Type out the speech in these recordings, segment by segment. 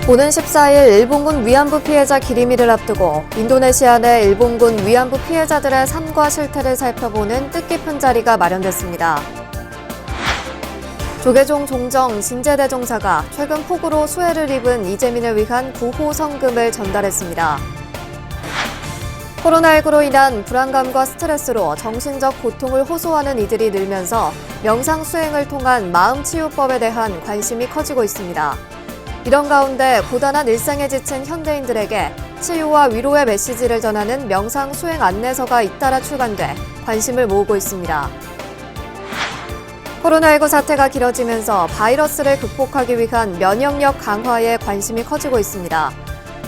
오는 14일 일본군 위안부 피해자 기리미를 앞두고 인도네시아 내 일본군 위안부 피해자들의 삶과 실태를 살펴보는 뜻깊은 자리가 마련됐습니다. 조계종 종정 진제대종사가 최근 폭우로 수해를 입은 이재민을 위한 구호 성금을 전달했습니다. 코로나19로 인한 불안감과 스트레스로 정신적 고통을 호소하는 이들이 늘면서 명상 수행을 통한 마음치유법에 대한 관심이 커지고 있습니다. 이런 가운데 고단한 일상에 지친 현대인들에게 치유와 위로의 메시지를 전하는 명상 수행 안내서가 잇따라 출간돼 관심을 모으고 있습니다. 코로나19 사태가 길어지면서 바이러스를 극복하기 위한 면역력 강화에 관심이 커지고 있습니다.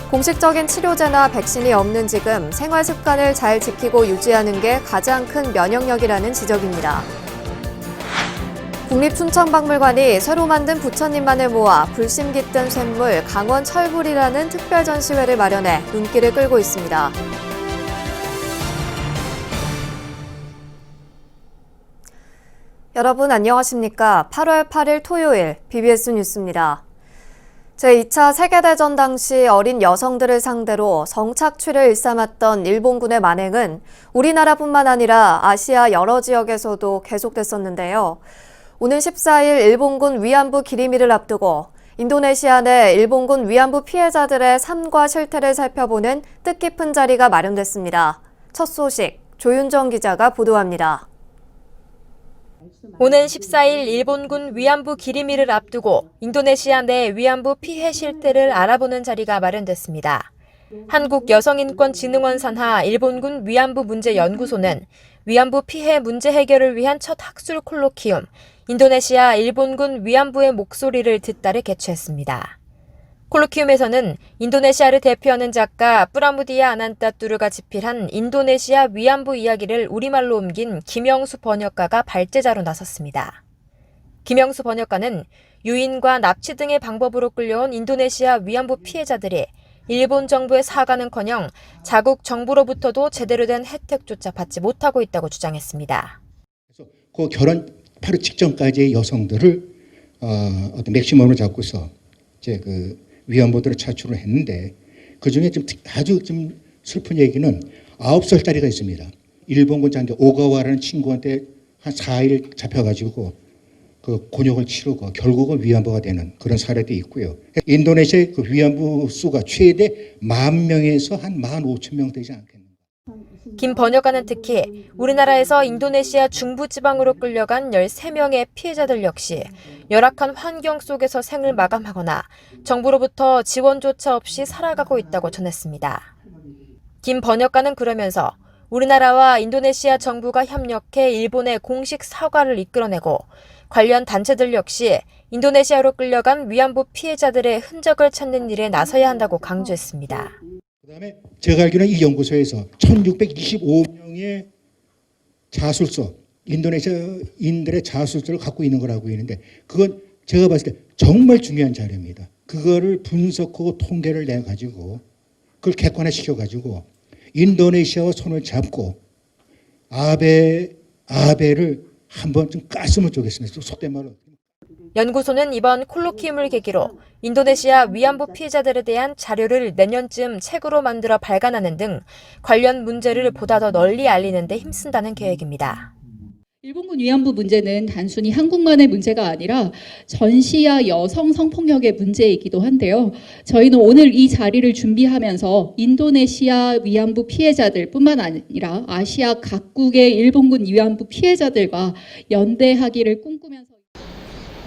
공식적인 치료제나 백신이 없는 지금 생활 습관을 잘 지키고 유지하는 게 가장 큰 면역력이라는 지적입니다. 국립춘천박물관이 새로 만든 부처님만을 모아 불심 깃든 샘물 강원 철불이라는 특별 전시회를 마련해 눈길을 끌고 있습니다. 여러분 안녕하십니까? 8월 8일 토요일 BBS 뉴스입니다. 제2차 세계대전 당시 어린 여성들을 상대로 성착취를 일삼았던 일본군의 만행은 우리나라뿐만 아니라 아시아 여러 지역에서도 계속됐었는데요. 오는 14일 일본군 위안부 기리미를 앞두고 인도네시아 내 일본군 위안부 피해자들의 삶과 실태를 살펴보는 뜻깊은 자리가 마련됐습니다. 첫 소식 조윤정 기자가 보도합니다. 오는 14일 일본군 위안부 기리미를 앞두고 인도네시아 내 위안부 피해 실태를 알아보는 자리가 마련됐습니다. 한국여성인권진흥원 산하 일본군 위안부 문제연구소는 위안부 피해 문제 해결을 위한 첫 학술 콜로키움, 인도네시아 일본군 위안부의 목소리를 듣다를 개최했습니다. 콜로키움에서는 인도네시아를 대표하는 작가 뿌라무디아 아난타뚜르가 집필한 인도네시아 위안부 이야기를 우리말로 옮긴 김영수 번역가가 발제자로 나섰습니다. 김영수 번역가는 유인과 납치 등의 방법으로 끌려온 인도네시아 위안부 피해자들이 일본 정부의 사과는커녕 자국 정부로부터도 제대로 된 혜택조차 받지 못하고 있다고 주장했습니다. 그래서 그 결혼 바로 직전까지의 여성들을 어떤 맥시멈을 잡고서 이제 그 위안부들을 차출을 했는데 그 중에 좀 아주 좀 슬픈 얘기는 9살짜리가 있습니다. 일본군 장교 오가와라는 친구한테 한 4일 잡혀가지고 그 곤욕을 치르고 결국은 위안부가 되는 그런 사례도 있고요. 인도네시아의 그 위안부 수가 최대 10,000명에서 한 15,000명 되지 않겠는가. 김 번역가는 특히 우리나라에서 인도네시아 중부지방으로 끌려간 13명의 피해자들 역시 열악한 환경 속에서 생을 마감하거나 정부로부터 지원조차 없이 살아가고 있다고 전했습니다. 김 번역가는 그러면서 우리나라와 인도네시아 정부가 협력해 일본의 공식 사과를 이끌어내고 관련 단체들 역시 인도네시아로 끌려간 위안부 피해자들의 흔적을 찾는 일에 나서야 한다고 강조했습니다. 그다음에 제가 알기로는 이 연구소에서 1,625명의 자술서, 인도네시아인들의 자술서를 갖고 있는 걸 알고 있는데 그건 제가 봤을 때 정말 중요한 자료입니다. 그거를 분석하고 통계를 내가지고 그걸 객관화시켜가지고 인도네시아와 손을 잡고 아베를 한번 좀 깠으면 좋겠습니다. 속된 말로. 연구소는 이번 콜로키움을 계기로 인도네시아 위안부 피해자들에 대한 자료를 내년쯤 책으로 만들어 발간하는 등 관련 문제를 보다 더 널리 알리는 데 힘쓴다는 계획입니다. 일본군 위안부 문제는 단순히 한국만의 문제가 아니라 전시아 여성 성폭력의 문제이기도 한데요. 저희는 오늘 이 자리를 준비하면서 인도네시아 위안부 피해자들뿐만 아니라 아시아 각국의 일본군 위안부 피해자들과 연대하기를 꿈꾸면서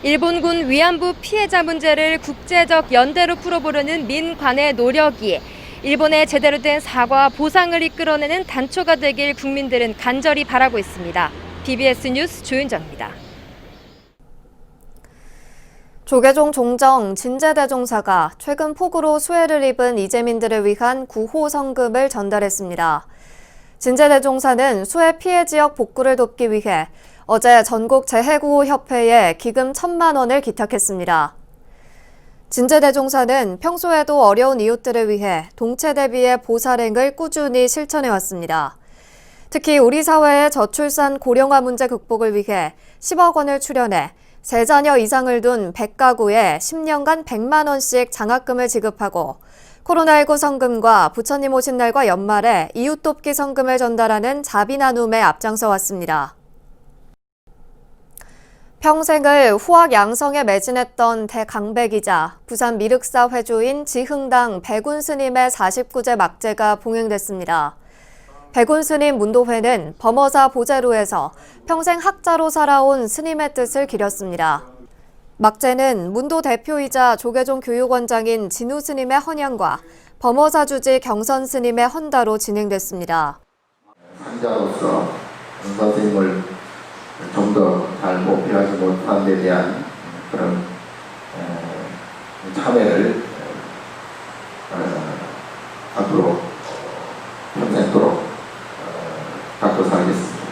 일본군 위안부 피해자 문제를 국제적 연대로 풀어보려는 민관의 노력이 일본의 제대로 된 사과와 보상을 이끌어내는 단초가 되길 국민들은 간절히 바라고 있습니다. BBS 뉴스 조윤정입니다. 조계종 종정 진제대종사가 최근 폭우로 수해를 입은 이재민들을 위한 구호 성금을 전달했습니다. 진제대종사는 수해 피해 지역 복구를 돕기 위해 어제 전국 재해구호협회에 기금 1,000만 원을 기탁했습니다. 진제대종사는 평소에도 어려운 이웃들을 위해 동체 대비의 보살행을 꾸준히 실천해왔습니다. 특히 우리 사회의 저출산 고령화 문제 극복을 위해 10억 원을 출연해 3자녀 이상을 둔 100가구에 10년간 100만 원씩 장학금을 지급하고 코로나19 성금과 부처님 오신 날과 연말에 이웃 돕기 성금을 전달하는 자비 나눔에 앞장서 왔습니다. 평생을 후학 양성에 매진했던 대강백이자 부산 미륵사 회주인 지흥당 백운 스님의 49제 막제가 봉행됐습니다. 백운 스님 문도회는 범어사 보제로에서 평생 학자로 살아온 스님의 뜻을 기렸습니다. 막제는 문도 대표이자 조계종 교육원장인 진우 스님의 헌양과 범어사 주지 경선 스님의 헌다로 진행됐습니다. 상자로서 선생님을 좀 더 잘 모필하지 못한 데 대한 그런 참회를 앞으로 평생도록 갖고 살겠습니다.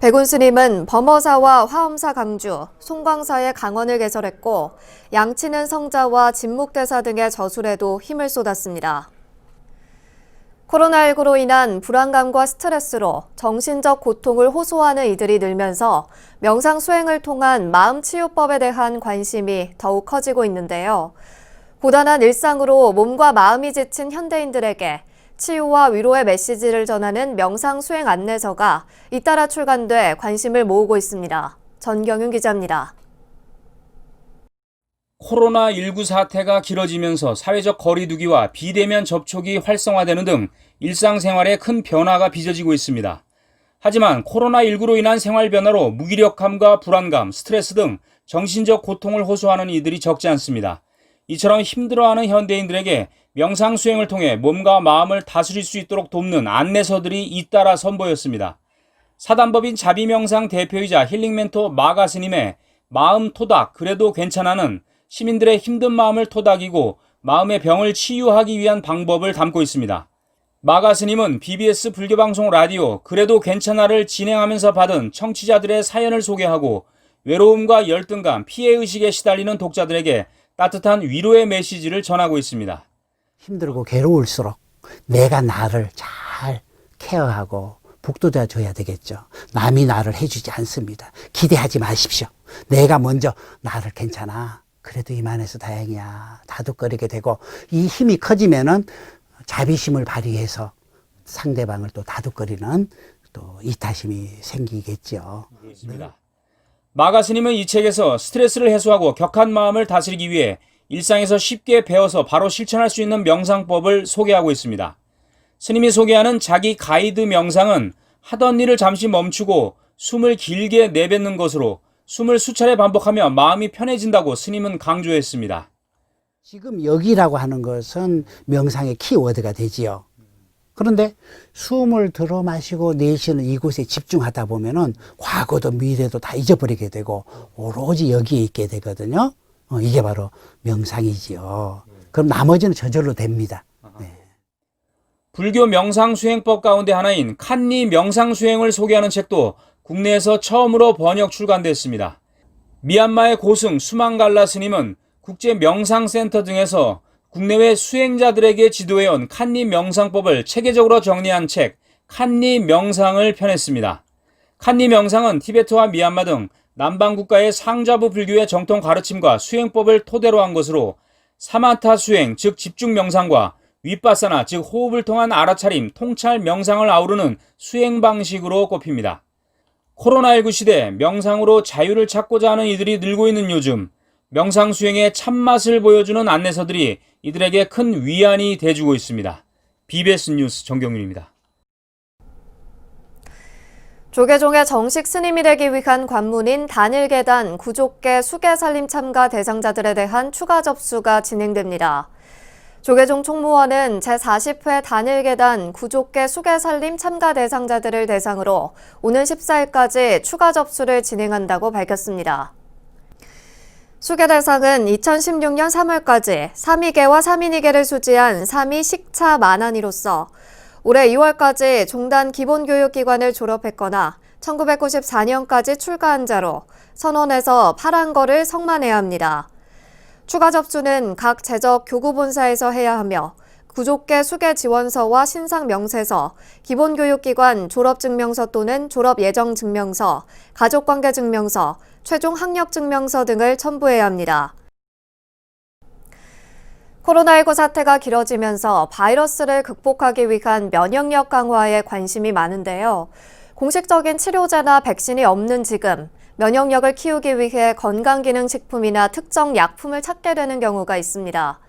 백운 스님은 범어사와 화엄사 강주, 송광사의 강원을 개설했고 양치는 성자와 진묵대사 등의 저술에도 힘을 쏟았습니다. 코로나19로 인한 불안감과 스트레스로 정신적 고통을 호소하는 이들이 늘면서 명상 수행을 통한 마음치유법에 대한 관심이 더욱 커지고 있는데요. 고단한 일상으로 몸과 마음이 지친 현대인들에게 치유와 위로의 메시지를 전하는 명상 수행 안내서가 잇따라 출간돼 관심을 모으고 있습니다. 전경윤 기자입니다. 코로나19 사태가 길어지면서 사회적 거리 두기와 비대면 접촉이 활성화되는 등 일상생활에 큰 변화가 빚어지고 있습니다. 하지만 코로나19로 인한 생활 변화로 무기력함과 불안감, 스트레스 등 정신적 고통을 호소하는 이들이 적지 않습니다. 이처럼 힘들어하는 현대인들에게 명상 수행을 통해 몸과 마음을 다스릴 수 있도록 돕는 안내서들이 잇따라 선보였습니다. 사단법인 자비명상 대표이자 힐링 멘토 마가 스님의 마음 토닥 그래도 괜찮아는 시민들의 힘든 마음을 토닥이고 마음의 병을 치유하기 위한 방법을 담고 있습니다. 마가 스님은 BBS 불교방송 라디오 그래도 괜찮아를 진행하면서 받은 청취자들의 사연을 소개하고 외로움과 열등감, 피해의식에 시달리는 독자들에게 따뜻한 위로의 메시지를 전하고 있습니다. 힘들고 괴로울수록 내가 나를 잘 케어하고 북돋아 줘야 되겠죠. 남이 나를 해주지 않습니다. 기대하지 마십시오. 내가 먼저 나를 괜찮아. 그래도 이만해서 다행이야. 다독거리게 되고 이 힘이 커지면은 자비심을 발휘해서 상대방을 또 다독거리는 또 이타심이 생기겠죠. 그렇습니다. 마가 스님은 이 책에서 스트레스를 해소하고 격한 마음을 다스리기 위해 일상에서 쉽게 배워서 바로 실천할 수 있는 명상법을 소개하고 있습니다. 스님이 소개하는 자기 가이드 명상은 하던 일을 잠시 멈추고 숨을 길게 내뱉는 것으로 숨을 수차례 반복하며 마음이 편해진다고 스님은 강조했습니다. 지금 여기라고 하는 것은 명상의 키워드가 되지요. 그런데 숨을 들어 마시고 내쉬는 이곳에 집중하다 보면은 과거도 미래도 다 잊어버리게 되고 오로지 여기에 있게 되거든요. 이게 바로 명상이지요. 그럼 나머지는 저절로 됩니다. 네. 불교 명상수행법 가운데 하나인 칸니 명상수행을 소개하는 책도 국내에서 처음으로 번역 출간됐습니다. 미얀마의 고승 수망갈라 스님은 국제명상센터 등에서 국내외 수행자들에게 지도해온 칸니 명상법을 체계적으로 정리한 책 칸니 명상을 펴냈습니다. 칸니 명상은 티베트와 미얀마 등 남방 국가의 상자부 불교의 정통 가르침과 수행법을 토대로 한 것으로 사마타 수행, 즉 집중 명상과 윗바사나, 즉 호흡을 통한 알아차림, 통찰 명상을 아우르는 수행 방식으로 꼽힙니다. 코로나19 시대 명상으로 자유를 찾고자 하는 이들이 늘고 있는 요즘 명상 수행의 참맛을 보여주는 안내서들이 이들에게 큰 위안이 돼주고 있습니다. BBS 뉴스 정경윤입니다. 조계종의 정식 스님이 되기 위한 관문인 단일계단 구족계 수계살림 참가 대상자들에 대한 추가 접수가 진행됩니다. 조계종 총무원은 제40회 단일계단 구족계 수계살림 참가 대상자들을 대상으로 오는 14일까지 추가 접수를 진행한다고 밝혔습니다. 수계 대상은 2016년 3월까지 3위계와 3인위계를 수지한 3위 식차 만한이로서 올해 2월까지 종단 기본교육기관을 졸업했거나 1994년까지 출가한 자로 선원에서 파란거를 성만해야 합니다. 추가 접수는 각 재적 교구본사에서 해야 하며 구족계 수계 지원서와 신상 명세서, 기본교육기관 졸업증명서 또는 졸업예정증명서, 가족관계증명서, 최종 학력증명서 등을 첨부해야 합니다. 코로나19 사태가 길어지면서 바이러스를 극복하기 위한 면역력 강화에 관심이 많은데요. 공식적인 치료제나 백신이 없는 지금, 면역력을 키우기 위해 건강기능식품이나 특정 약품을 찾게 되는 경우가 있습니다.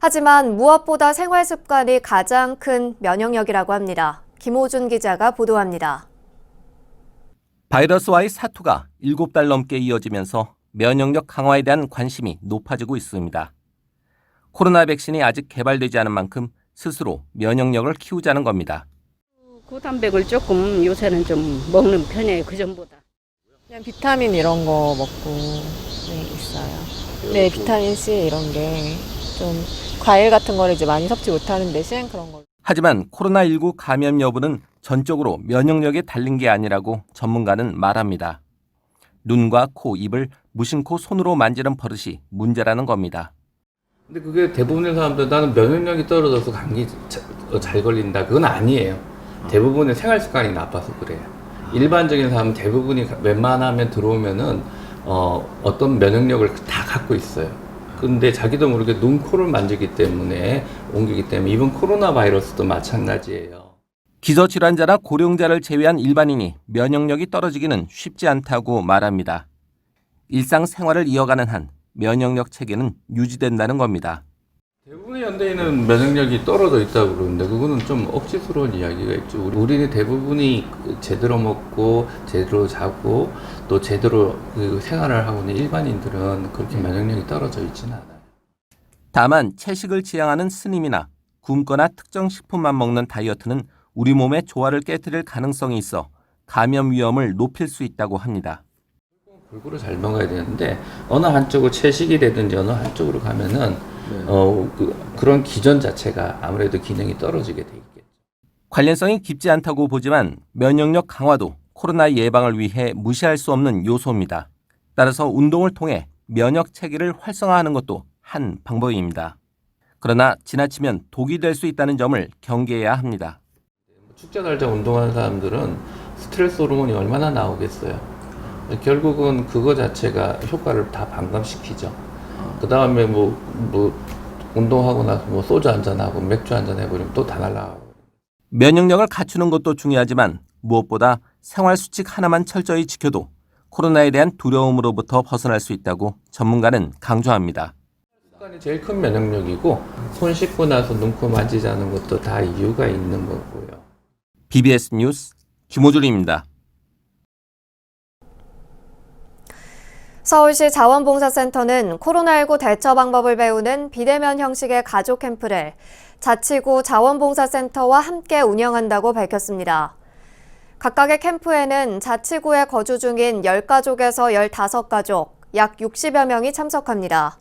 하지만 무엇보다 생활습관이 가장 큰 면역력이라고 합니다. 김호준 기자가 보도합니다. 바이러스와의 사투가 7달 넘게 이어지면서 면역력 강화에 대한 관심이 높아지고 있습니다. 코로나 백신이 아직 개발되지 않은 만큼 스스로 면역력을 키우자는 겁니다. 고단백을 조금 요새는 좀 먹는 편이에요. 그전보다. 그냥 비타민 이런 거 먹고 있어요. 네, 비타민 C 이런 게 좀 과일 같은 거를 이제 많이 섭취 못하는 대신 그런 거. 하지만 코로나19 감염 여부는 전적으로 면역력에 달린 게 아니라고 전문가는 말합니다. 눈과 코, 입을 무심코 손으로 만지는 버릇이 문제라는 겁니다. 근데 그게 대부분의 사람들 나는 면역력이 떨어져서 감기 잘 걸린다. 그건 아니에요. 대부분의 생활 습관이 나빠서 그래요. 일반적인 사람은 대부분이 웬만하면 들어오면은 어떤 면역력을 다 갖고 있어요. 근데 자기도 모르게 눈, 코를 만지기 때문에 옮기기 때문에 이번 코로나 바이러스도 마찬가지예요. 기저질환자나 고령자를 제외한 일반인이 면역력이 떨어지기는 쉽지 않다고 말합니다. 일상생활을 이어가는 한 면역력 체계는 유지된다는 겁니다. 대부분의 현대인은 면역력이 떨어져 있다고 그러는데 그거는 좀 억지스러운 이야기가 있죠. 우리는 대부분이 제대로 먹고 제대로 자고 또 제대로 그 생활을 하고 있는 일반인들은 그렇게 면역력이 떨어져 있지는 않아요. 다만 채식을 지향하는 스님이나 굶거나 특정 식품만 먹는 다이어트는 우리 몸의 조화를 깨뜨릴 가능성이 있어 감염 위험을 높일 수 있다고 합니다. 골고루 잘 먹어야 되는데 어느 한쪽으로 채식이라든지 어느 한쪽으로 가면은 그런 기전 자체가 아무래도 기능이 떨어지게 돼 있겠죠. 관련성이 깊지 않다고 보지만 면역력 강화도 코로나 예방을 위해 무시할 수 없는 요소입니다. 따라서 운동을 통해 면역 체계를 활성화하는 것도 한 방법입니다. 그러나 지나치면 독이 될 수 있다는 점을 경계해야 합니다. 축제 날짜 운동하는 사람들은 스트레스 호르몬이 얼마나 나오겠어요. 결국은 그거 자체가 효과를 다 반감시키죠. 그 다음에 운동하고 나서 소주 한잔하고 맥주 한잔 해버리면 또 다 날라가고. 면역력을 갖추는 것도 중요하지만 무엇보다 생활 수칙 하나만 철저히 지켜도 코로나에 대한 두려움으로부터 벗어날 수 있다고 전문가는 강조합니다. 습관이 제일 큰 면역력이고 손 씻고 나서 눈, 코 만지자는 것도 다 이유가 있는 거고요. BBS 뉴스 김호준입니다. 서울시 자원봉사센터는 코로나19 대처 방법을 배우는 비대면 형식의 가족 캠프를 자치구 자원봉사센터와 함께 운영한다고 밝혔습니다. 각각의 캠프에는 자치구에 거주 중인 10가족에서 15가족, 약 60여 명이 참석합니다.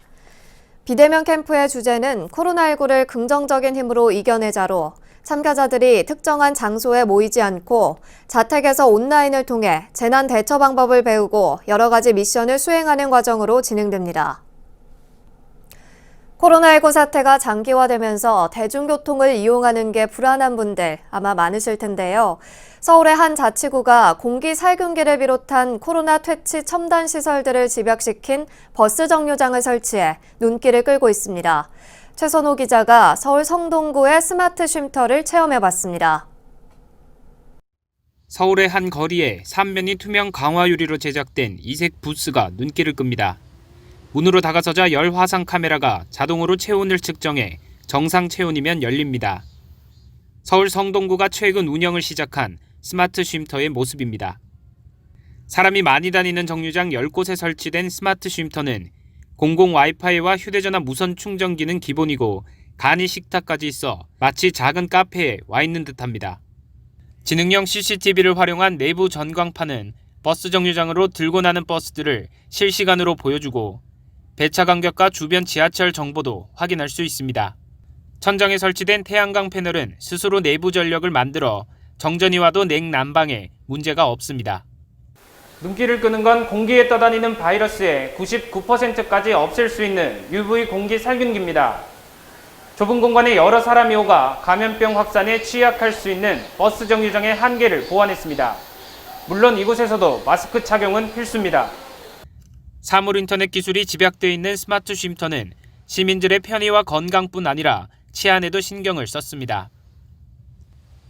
비대면 캠프의 주제는 코로나19를 긍정적인 힘으로 이겨내자로 참가자들이 특정한 장소에 모이지 않고 자택에서 온라인을 통해 재난 대처 방법을 배우고 여러 가지 미션을 수행하는 과정으로 진행됩니다. 코로나19 사태가 장기화되면서 대중교통을 이용하는 게 불안한 분들 아마 많으실 텐데요. 서울의 한 자치구가 공기 살균기를 비롯한 코로나 퇴치 첨단 시설들을 집약시킨 버스 정류장을 설치해 눈길을 끌고 있습니다. 최선호 기자가 서울 성동구의 스마트 쉼터를 체험해봤습니다. 서울의 한 거리에 3면이 투명 강화 유리로 제작된 이색 부스가 눈길을 끕니다. 문으로 다가서자 열 화상 카메라가 자동으로 체온을 측정해 정상 체온이면 열립니다. 서울 성동구가 최근 운영을 시작한 스마트 쉼터의 모습입니다. 사람이 많이 다니는 정류장 10곳에 설치된 스마트 쉼터는 공공 와이파이와 휴대전화 무선 충전기는 기본이고 간이 식탁까지 있어 마치 작은 카페에 와 있는 듯합니다. 지능형 CCTV를 활용한 내부 전광판은 버스 정류장으로 들고 나는 버스들을 실시간으로 보여주고 배차 간격과 주변 지하철 정보도 확인할 수 있습니다. 천장에 설치된 태양광 패널은 스스로 내부 전력을 만들어 정전이 와도 냉난방에 문제가 없습니다. 눈길을 끄는 건 공기에 떠다니는 바이러스의 99%까지 없앨 수 있는 UV 공기 살균기입니다. 좁은 공간에 여러 사람이 오가 감염병 확산에 취약할 수 있는 버스 정류장의 한계를 보완했습니다. 물론 이곳에서도 마스크 착용은 필수입니다. 사물 인터넷 기술이 집약되어 있는 스마트 쉼터는 시민들의 편의와 건강뿐 아니라 치안에도 신경을 썼습니다.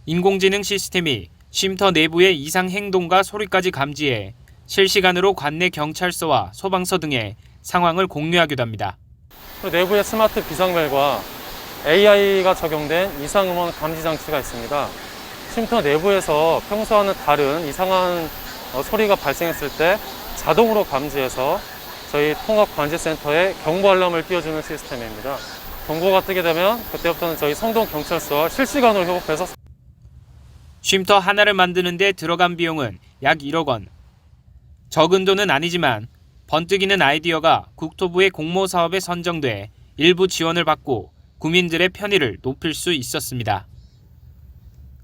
인공지능 시스템이 쉼터 내부의 이상 행동과 소리까지 감지해 실시간으로 관내 경찰서와 소방서 등의 상황을 공유하기도 합니다. 내부에 스마트 비상벨과 AI가 적용된 이상음원 감지 장치가 있습니다. 쉼터 내부에서 평소와는 다른 이상한 소리가 발생했을 때 자동으로 감지해서 저희 통합관제센터에 경보 알람을 띄워주는 시스템입니다. 경보가 뜨게 되면 그때부터는 저희 성동경찰서와 실시간으로 협업해서 쉼터 하나를 만드는 데 들어간 비용은 약 1억 원. 적은 돈은 아니지만 번뜩이는 아이디어가 국토부의 공모 사업에 선정돼 일부 지원을 받고 국민들의 편의를 높일 수 있었습니다.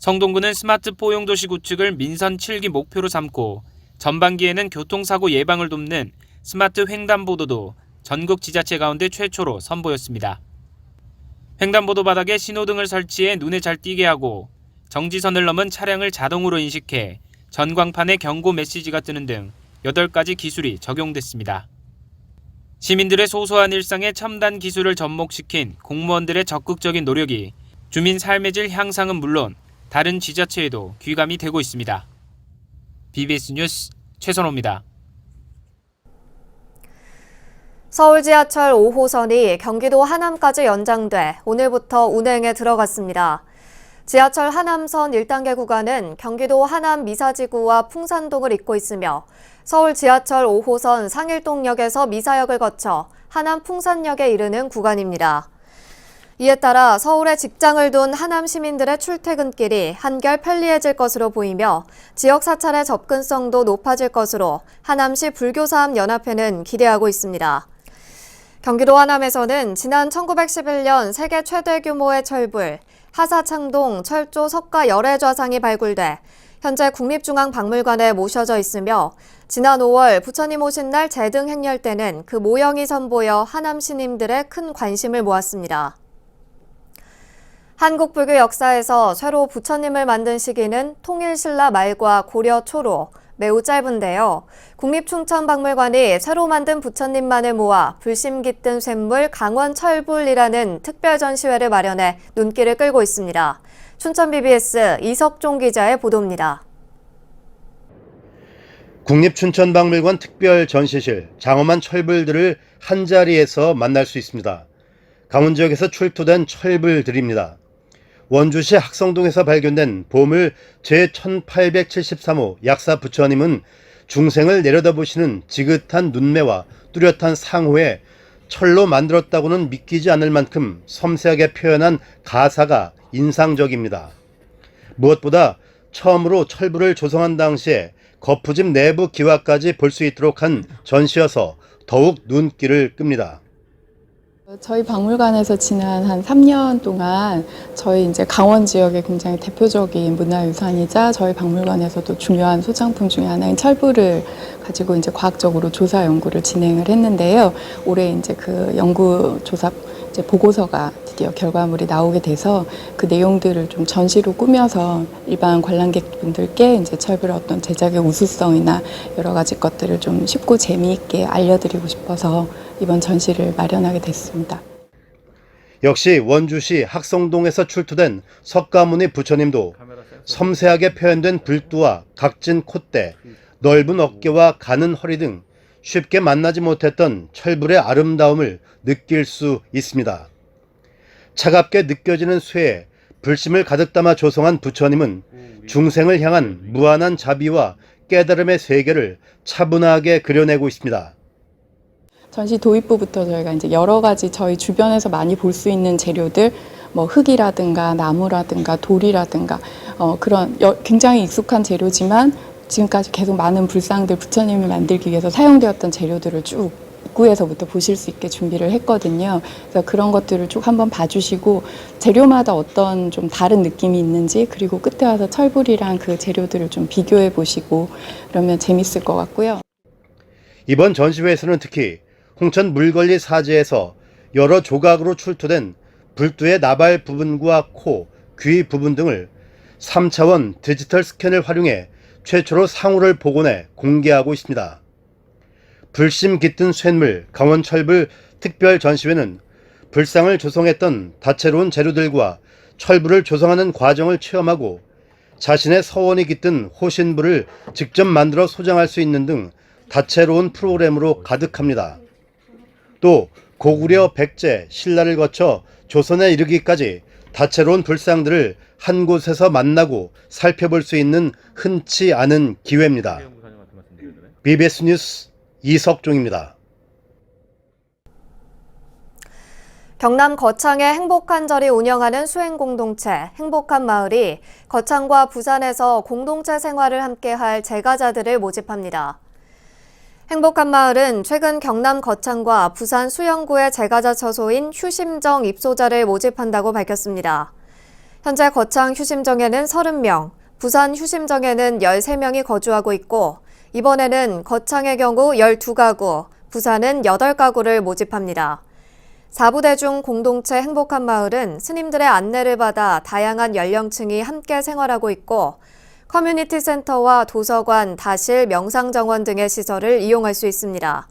성동구는 스마트 포용도시 구축을 민선 7기 목표로 삼고 전반기에는 교통사고 예방을 돕는 스마트 횡단보도도 전국 지자체 가운데 최초로 선보였습니다. 횡단보도 바닥에 신호등을 설치해 눈에 잘 띄게 하고 정지선을 넘은 차량을 자동으로 인식해 전광판에 경고 메시지가 뜨는 등 8가지 기술이 적용됐습니다. 시민들의 소소한 일상에 첨단 기술을 접목시킨 공무원들의 적극적인 노력이 주민 삶의 질 향상은 물론 다른 지자체에도 귀감이 되고 있습니다. BBS 뉴스 최선호입니다. 서울 지하철 5호선이 경기도 하남까지 연장돼 오늘부터 운행에 들어갔습니다. 지하철 하남선 1단계 구간은 경기도 하남 미사지구와 풍산동을 잇고 있으며 서울 지하철 5호선 상일동역에서 미사역을 거쳐 하남 풍산역에 이르는 구간입니다. 이에 따라 서울에 직장을 둔 하남 시민들의 출퇴근길이 한결 편리해질 것으로 보이며 지역 사찰의 접근성도 높아질 것으로 하남시 불교사업연합회는 기대하고 있습니다. 경기도 하남에서는 지난 1911년 세계 최대 규모의 철불, 하사창동 철조 석가 열애 좌상이 발굴돼 현재 국립중앙박물관에 모셔져 있으며 지난 5월 부처님 오신 날 제등 행렬 때는 그 모형이 선보여 하남 시민들의 큰 관심을 모았습니다. 한국 불교 역사에서 쇠로 부처님을 만든 시기는 통일신라 말과 고려 초로, 매우 짧은데요. 국립충천박물관이 새로 만든 부처님만을 모아 불심 깃든 쇳물 강원 철불이라는 특별 전시회를 마련해 눈길을 끌고 있습니다. 춘천 BBS 이석종 기자의 보도입니다. 국립춘천박물관 특별 전시실 장엄한 철불들을 한자리에서 만날 수 있습니다. 강원 지역에서 출토된 철불들입니다. 원주시 학성동에서 발견된 보물 제1873호 약사 부처님은 중생을 내려다보시는 지긋한 눈매와 뚜렷한 상호에 철로 만들었다고는 믿기지 않을 만큼 섬세하게 표현한 가사가 인상적입니다. 무엇보다 처음으로 철불을 조성한 당시에 거푸집 내부 기와까지 볼 수 있도록 한 전시여서 더욱 눈길을 끕니다. 저희 박물관에서 지난 한 3년 동안 저희 이제 강원 지역의 굉장히 대표적인 문화유산이자 저희 박물관에서도 중요한 소장품 중에 하나인 철불을 가지고 이제 과학적으로 조사 연구를 진행을 했는데요. 올해 이제 그 연구 조사 이제 보고서가 드디어 결과물이 나오게 돼서 그 내용들을 좀 전시로 꾸며서 일반 관람객분들께 이제 철불의 어떤 제작의 우수성이나 여러 가지 것들을 좀 쉽고 재미있게 알려드리고 싶어서 이번 전시를 마련하게 됐습니다. 역시 원주시 학성동에서 출토된 석가모니 부처님도 섬세하게 표현된 불두와 각진 콧대, 넓은 어깨와 가는 허리 등 쉽게 만나지 못했던 철불의 아름다움을 느낄 수 있습니다. 차갑게 느껴지는 쇠에 불심을 가득 담아 조성한 부처님은 중생을 향한 무한한 자비와 깨달음의 세계를 차분하게 그려내고 있습니다. 전시 도입부부터 저희가 이제 여러 가지 저희 주변에서 많이 볼 수 있는 재료들, 뭐 흙이라든가 나무라든가 돌이라든가 그런 굉장히 익숙한 재료지만 지금까지 계속 많은 불상들 부처님을 만들기 위해서 사용되었던 재료들을 쭉 입구에서부터 보실 수 있게 준비를 했거든요. 그래서 그런 것들을 쭉 한번 봐주시고 재료마다 어떤 좀 다른 느낌이 있는지 그리고 끝에 와서 철불이랑 그 재료들을 좀 비교해 보시고 그러면 재밌을 것 같고요. 이번 전시회에서는 특히 홍천 물걸리 사지에서 여러 조각으로 출토된 불두의 나발 부분과 코, 귀 부분 등을 3차원 디지털 스캔을 활용해 최초로 상호를 복원해 공개하고 있습니다. 불심 깃든 쇳물 강원철불 특별전시회는 불상을 조성했던 다채로운 재료들과 철불을 조성하는 과정을 체험하고 자신의 서원이 깃든 호신불을 직접 만들어 소장할 수 있는 등 다채로운 프로그램으로 가득합니다. 또 고구려, 백제, 신라를 거쳐 조선에 이르기까지 다채로운 불상들을 한 곳에서 만나고 살펴볼 수 있는 흔치 않은 기회입니다. BBS 뉴스 이석종입니다. 경남 거창의 행복한절이 운영하는 수행공동체 행복한 마을이 거창과 부산에서 공동체 생활을 함께할 제가자들을 모집합니다. 행복한 마을은 최근 경남 거창과 부산 수영구의 제가자 처소인 휴심정 입소자를 모집한다고 밝혔습니다. 현재 거창 휴심정에는 30명, 부산 휴심정에는 13명이 거주하고 있고 이번에는 거창의 경우 12가구, 부산은 8가구를 모집합니다. 4부대 중 공동체 행복한 마을은 스님들의 안내를 받아 다양한 연령층이 함께 생활하고 있고 커뮤니티 센터와 도서관, 다실, 명상정원 등의 시설을 이용할 수 있습니다.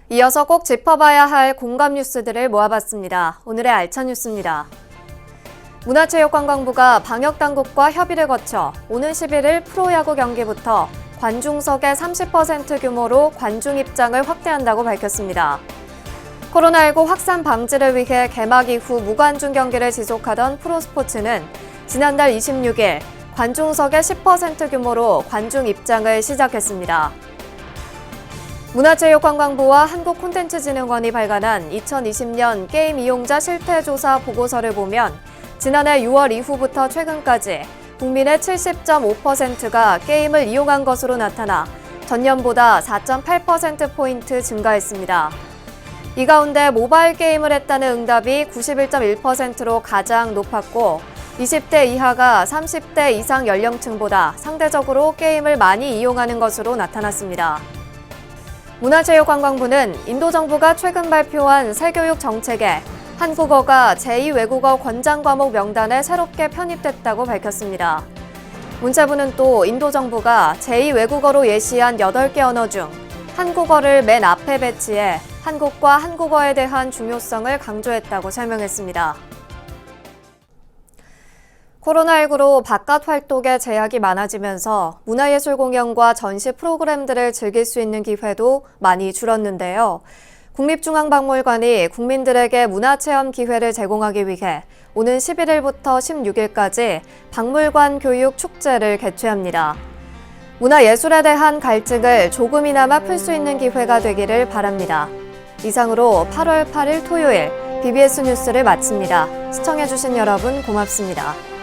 이어서 꼭 짚어봐야 할 공감 뉴스들을 모아봤습니다. 오늘의 알찬 뉴스입니다. 문화체육관광부가 방역당국과 협의를 거쳐 오는 11일 프로야구 경기부터 관중석의 30% 규모로 관중 입장을 확대한다고 밝혔습니다. 코로나19 확산 방지를 위해 개막 이후 무관중 경기를 지속하던 프로스포츠는 지난달 26일 관중석의 10% 규모로 관중 입장을 시작했습니다. 문화체육관광부와 한국콘텐츠진흥원이 발간한 2020년 게임 이용자 실태조사 보고서를 보면 지난해 6월 이후부터 최근까지 국민의 70.5%가 게임을 이용한 것으로 나타나 전년보다 4.8%포인트 증가했습니다. 이 가운데 모바일 게임을 했다는 응답이 91.1%로 가장 높았고 20대 이하가 30대 이상 연령층보다 상대적으로 게임을 많이 이용하는 것으로 나타났습니다. 문화체육관광부는 인도 정부가 최근 발표한 새교육 정책에 한국어가 제2외국어 권장 과목 명단에 새롭게 편입됐다고 밝혔습니다. 문체부는 또 인도 정부가 제2외국어로 예시한 8개 언어 중 한국어를 맨 앞에 배치해 한국과 한국어에 대한 중요성을 강조했다고 설명했습니다. 코로나19로 바깥 활동에 제약이 많아지면서 문화예술 공연과 전시 프로그램들을 즐길 수 있는 기회도 많이 줄었는데요. 국립중앙박물관이 국민들에게 문화체험 기회를 제공하기 위해 오는 11일부터 16일까지 박물관 교육 축제를 개최합니다. 문화예술에 대한 갈증을 조금이나마 풀 수 있는 기회가 되기를 바랍니다. 이상으로 8월 8일 토요일 BBS 뉴스를 마칩니다. 시청해주신 여러분 고맙습니다.